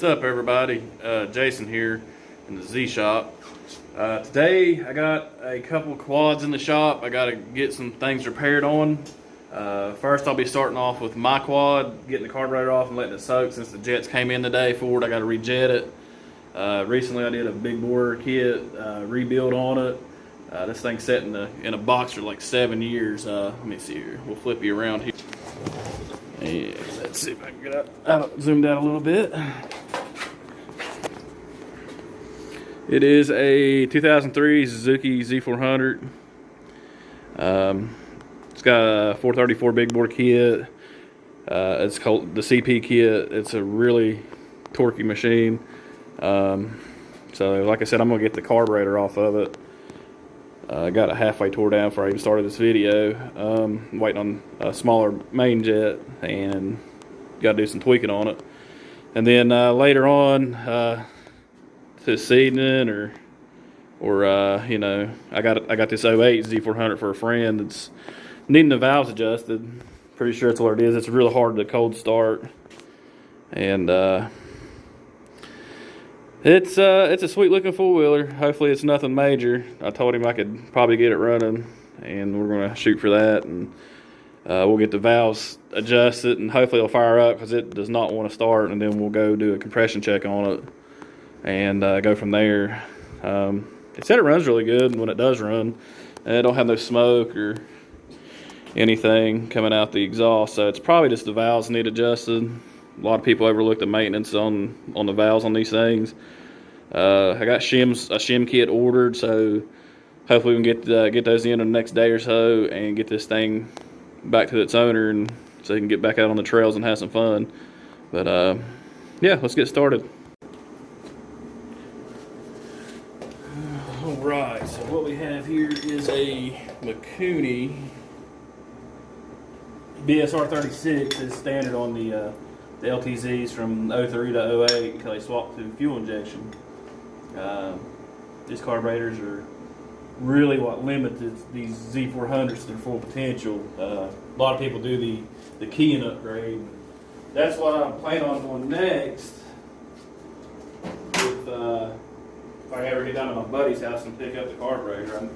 What's up, everybody? Jason here in the Z shop. Today I got a couple quads in the shop. I got to get some things repaired on. First I'll be starting off with my quad, getting the carburetor off and letting it soak since the jets came in today for it. I got to rejet it. Recently I did a big bore kit rebuild on it. This thing's set in a box for like 7 years. Let me see here. We'll flip you around here. Yeah, let's see if I can get out, zoomed out a little bit. It is a 2003 Suzuki Z400. It's got a 434 big bore kit. It's called the CP kit. It's a really torquey machine. So like I said, I'm gonna get the carburetor off of it. I got it halfway tore down before I even started this video. Waiting on a smaller main jet and got to do some tweaking on it. And then later on, to seasoning or you know, I got this 08 Z400 for a friend that's needing the valves adjusted. Pretty sure that's what it is. It's really hard to cold start, and it's a sweet looking four-wheeler. Hopefully it's nothing major. I told him I could probably get it running, and we're gonna shoot for that, and we'll get the valves adjusted, and hopefully it'll fire up because it does not want to start, and then we'll go do a compression check on it and go from there. It said it runs really good, and when it does run, it don't have no smoke or anything coming out the exhaust, so it's probably just the valves need adjusted. A lot of people overlook the maintenance on the valves on these things. I got a shim kit ordered, so hopefully we can get those in the next day or so and get this thing back to its owner, and so he can get back out on the trails and have some fun. But yeah, let's get started. All right, so what we have here is a Mikuni BSR 36 is standard on the LTZs from 03 to 08 until they swapped to fuel injection. These carburetors are really what limits these Z400s to their full potential. A lot of people do the keying upgrade. That's what I'm planning on doing next. If I ever get down to my buddy's house and pick up the carburetor, I'm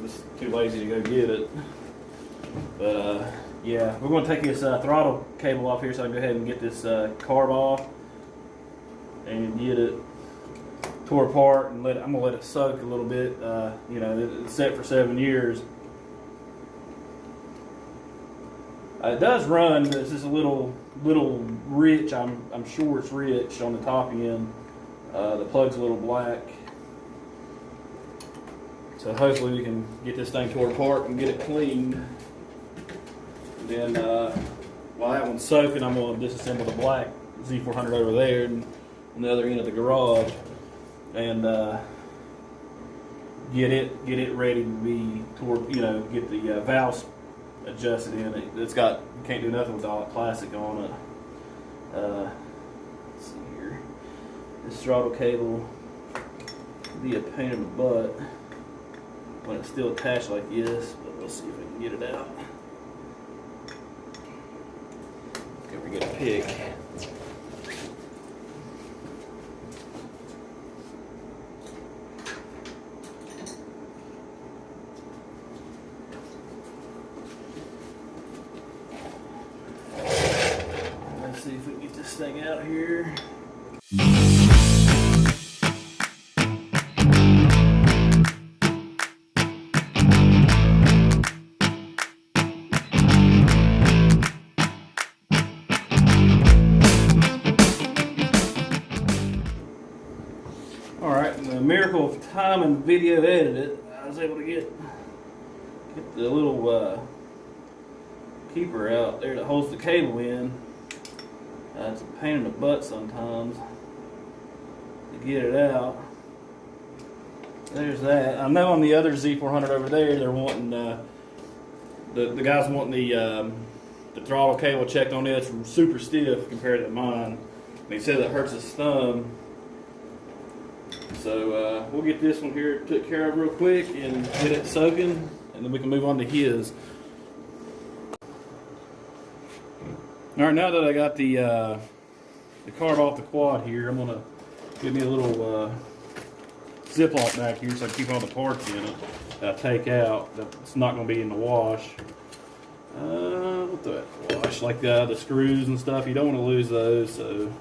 just too lazy to go get it. But yeah, we're going to take this throttle cable off here so I can go ahead and get this carb off and get it tore apart, and I'm going to let it soak a little bit. You know, it's set for 7 years. It does run, but it's just a little rich. I'm sure it's rich on the top end. The plug's a little black. So hopefully we can get this thing tore apart and get it cleaned. Then while that one's soaking, I'm going to disassemble the black Z400 over there and on the other end of the garage, and get it ready to be toward, you know, get the valves adjusted in it. It's got, you can't do nothing with all that plastic on it. Let's see here. This throttle cable will be a pain in the butt when it's still attached like this, but we'll see if we can get it out. Can we get a pick? Let's see if we can get this thing out here. The miracle of time and video edited, I was able to get the little keeper out there that holds the cable in. It's a pain in the butt sometimes to get it out. There's that. I know on the other Z400 over there, they're wanting the guys wanting the throttle cable checked on it. It's super stiff compared to mine. And he said it hurts his thumb. So we'll get this one here took care of real quick and get it soaking, and then we can move on to his. All right, now that I got the carb off the quad here, I'm gonna give me a little Ziploc back here so I can keep all the parts in it that I take out. That's not gonna be in the wash. What the wash? Like the screws and stuff. You don't want to lose those, so you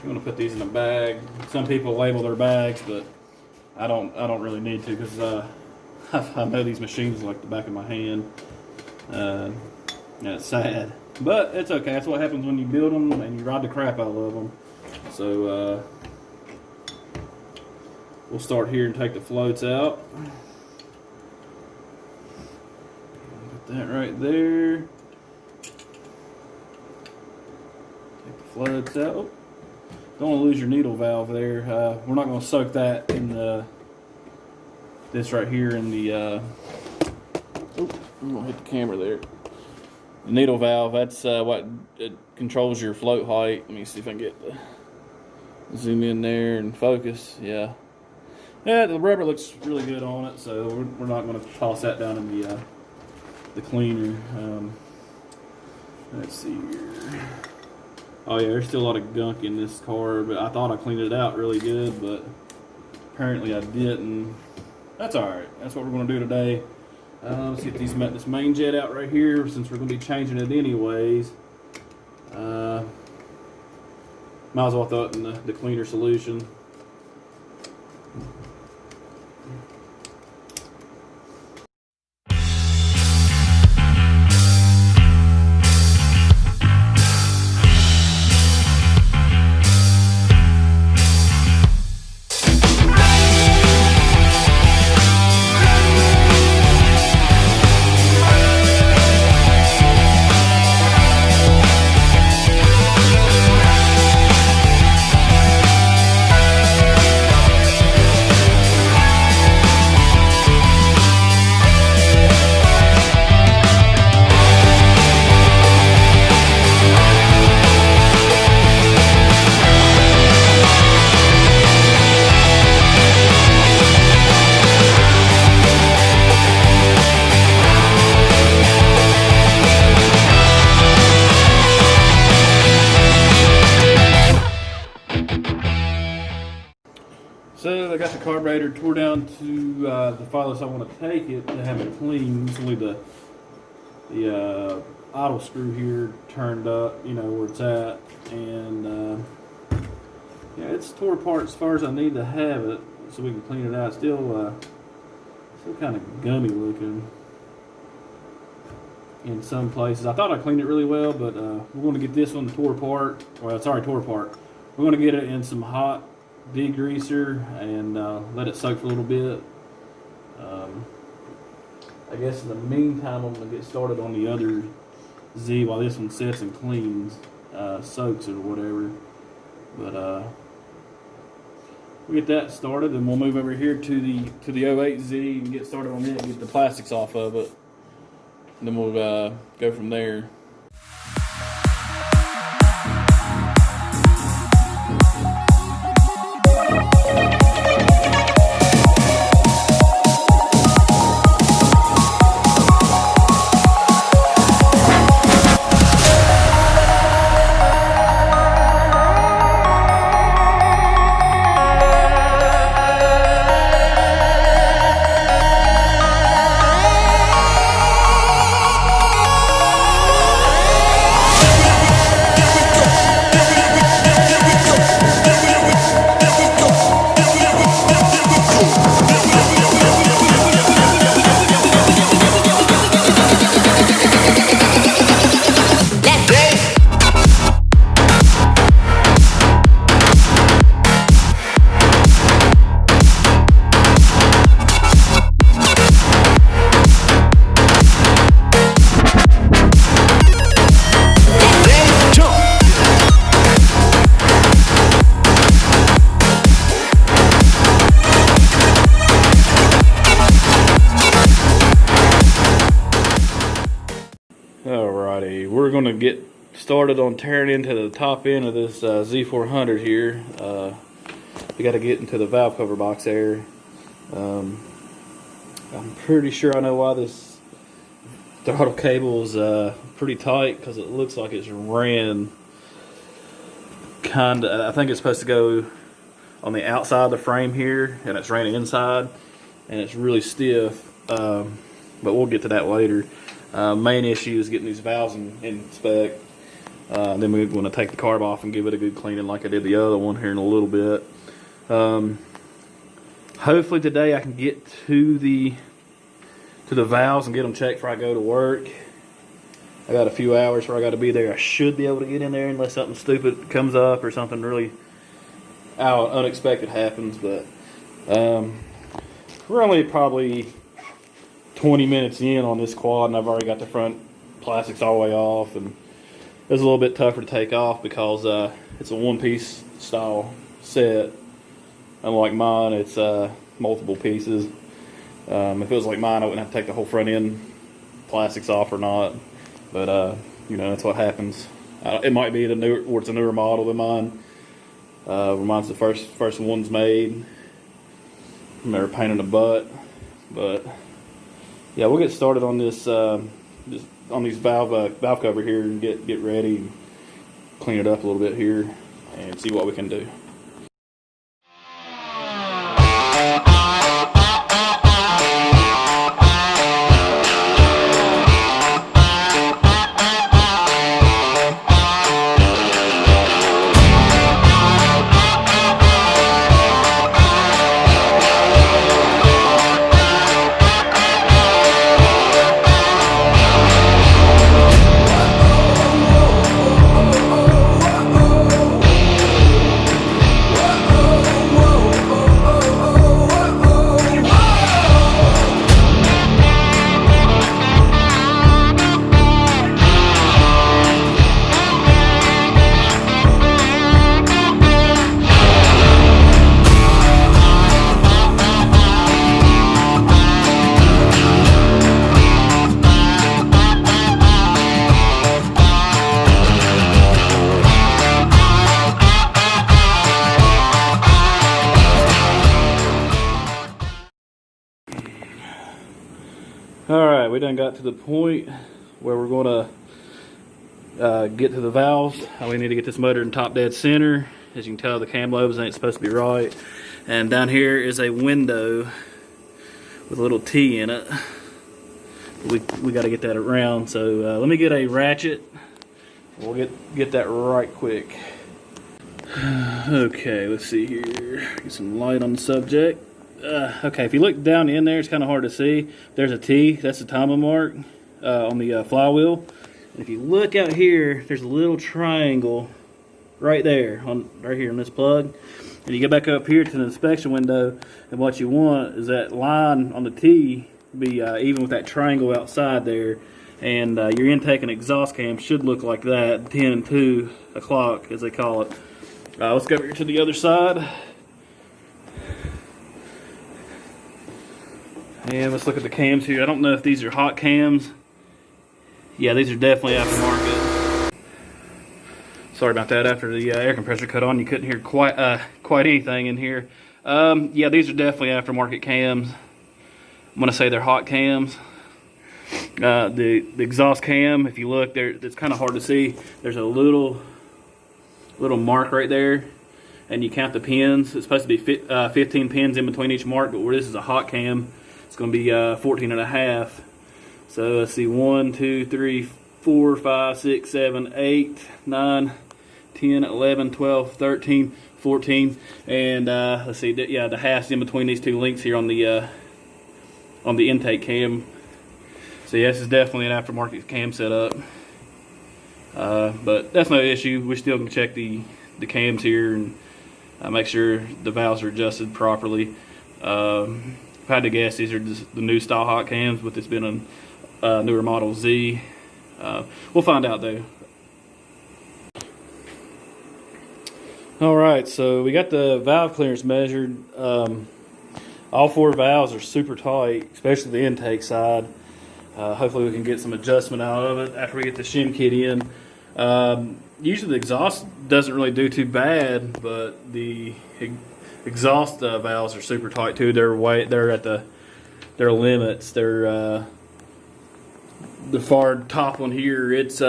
want to put these in a bag. Some people label their bags, but I don't really need to, because I know these machines like the back of my hand. And it's sad, but it's okay. That's what happens when you build them and you ride the crap out of them. So we'll start here and take the floats out. Put that right there. Take the floats out. Don't want to lose your needle valve there. We're not going to soak that in this right here in the. I'm going to hit the camera there. The needle valve, that's what it controls your float height. Let me see if I can get the zoom in there and focus. Yeah, the rubber looks really good on it, so we're not going to toss that down in the cleaner. Let's see here. Oh yeah, there's still a lot of gunk in this car, but I thought I cleaned it out really good, but apparently I didn't. That's alright. That's what we're going to do today. Let's get this main jet out right here, since we're going to be changing it anyways. Might as well throw it in the cleaner solution. So I got the carburetor tore down to the farthest I want to take it to have it clean. Just leave the idle screw here turned up, you know, where it's at, and yeah, it's tore apart as far as I need to have it, so we can clean it out. Still kind of gummy looking in some places. I thought I cleaned it really well, but we're going to get this one tore apart. Well, it's already tore apart. We're going to get it in some hot degreaser and let it soak for a little bit. I guess in the meantime, I'm going to get started on the other Z while this one sits and cleans, soaks it or whatever. But we'll get that started, and we'll move over here to the 08Z and get started on it and get the plastics off of it. And then we'll go from there. Alrighty, we're going to get started on tearing into the top end of this Z400 here. We got to get into the valve cover box there. I'm pretty sure I know why this throttle cable is pretty tight, because it looks like it's ran I think it's supposed to go on the outside of the frame here, and it's ran inside, and it's really stiff. But we'll get to that later. Main issue is getting these valves in spec. Then we're going to take the carb off and give it a good cleaning like I did the other one here in a little bit. Hopefully today I can get to the valves and get them checked before I go to work. I got a few hours where I got to be there. I should be able to get in there unless something stupid comes up or something really unexpected happens. But we're only probably 20 minutes in on this quad, and I've already got the front plastics all the way off, and it's a little bit tougher to take off because it's a one-piece style set. Unlike mine, it's multiple pieces. If it was like mine, I wouldn't have to take the whole front end plastics off or not. But you know, that's what happens. It might be the newer, or it's a newer model than mine. Mine's the first one's made. They're painting a butt, but yeah, we'll get started on this on these valve cover here and get ready, and clean it up a little bit here, and see what we can do. Alright, we done got to the point where we're going to get to the valves. We need to get this motor in top dead center. As you can tell, the cam lobes ain't supposed to be right. And down here is a window with a little T in it. We got to get that around. So let me get a ratchet. We'll get that right quick. Okay, let's see here. Get some light on the subject. Okay, if you look down in there, it's kind of hard to see. There's a T, that's the timing mark on the flywheel. And if you look out here, there's a little triangle right there, right here on this plug. And you get back up here to the inspection window, and what you want is that line on the T to be even with that triangle outside there. And your intake and exhaust cam should look like that, 10 and 2 o'clock as they call it. Let's go over here to the other side. And let's look at the cams here. I don't know if these are hot cams. Yeah, these are definitely aftermarket. Sorry about that. After the air compressor cut on, you couldn't hear quite anything in here. Yeah, these are definitely aftermarket cams. I'm gonna say they're hot cams. The exhaust cam, if you look there, it's kind of hard to see. There's a little mark right there, and you count the pins. It's supposed to be 15 pins in between each mark, but where this is a hot cam, it's going to be 14 and a half. So let's see, 1, 2, 3, 4, 5, 6, 7, 8, 9, 10, 11, 12, 13, 14, and let's see, yeah, the half's in between these two links here on the intake cam. So yeah, this is definitely an aftermarket cam setup, but that's no issue. We still can check the cams here and make sure the valves are adjusted properly. If I had to guess, these are just the new style hot cams, with this being a newer model Z. We'll find out though. Alright, so we got the valve clearance measured. All 4 valves are super tight, especially the intake side. Hopefully we can get some adjustment out of it after we get the shim kit in. Usually the exhaust doesn't really do too bad, but the exhaust valves are super tight too. They're at their limits. They're the far top one here. It's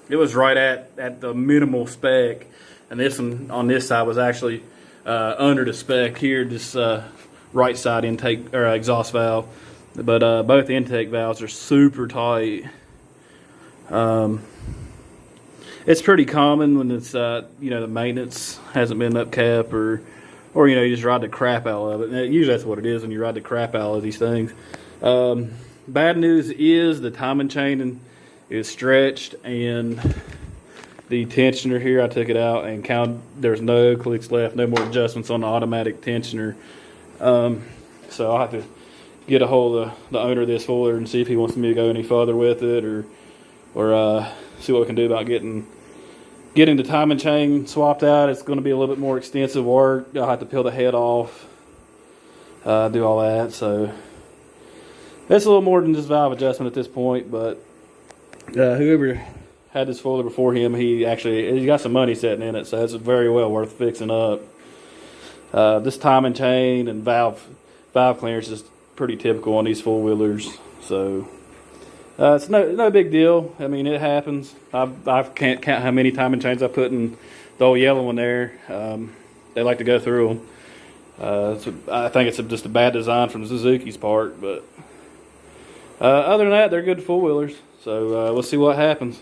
it was right at the minimal spec, and this one on this side was actually under the spec here. This right side intake or exhaust valve, but both intake valves are super tight. It's pretty common when it's you know, the maintenance hasn't been upkept, or you know, you just ride the crap out of it. And usually that's what it is when you ride the crap out of these things. Bad news is the timing chain is stretched, and the tensioner here, I took it out and counted. There's no clicks left, no more adjustments on the automatic tensioner. So I'll have to get a hold of the owner of this four-wheeler and see if he wants me to go any further with it, or see what we can do about getting the timing chain swapped out. It's going to be a little bit more extensive work. I'll have to peel the head off, do all that. So it's a little more than just valve adjustment at this point. But whoever had this four-wheeler before him, he got some money sitting in it, so it's very well worth fixing up. This timing chain and valve clearance is pretty typical on these four-wheelers, so it's no big deal. I mean, it happens. I can't count how many timing chains I put in the old yellow one there. They like to go through them. I think it's just a bad design from Suzuki's part, but other than that, they're good four-wheelers. So we'll see what happens.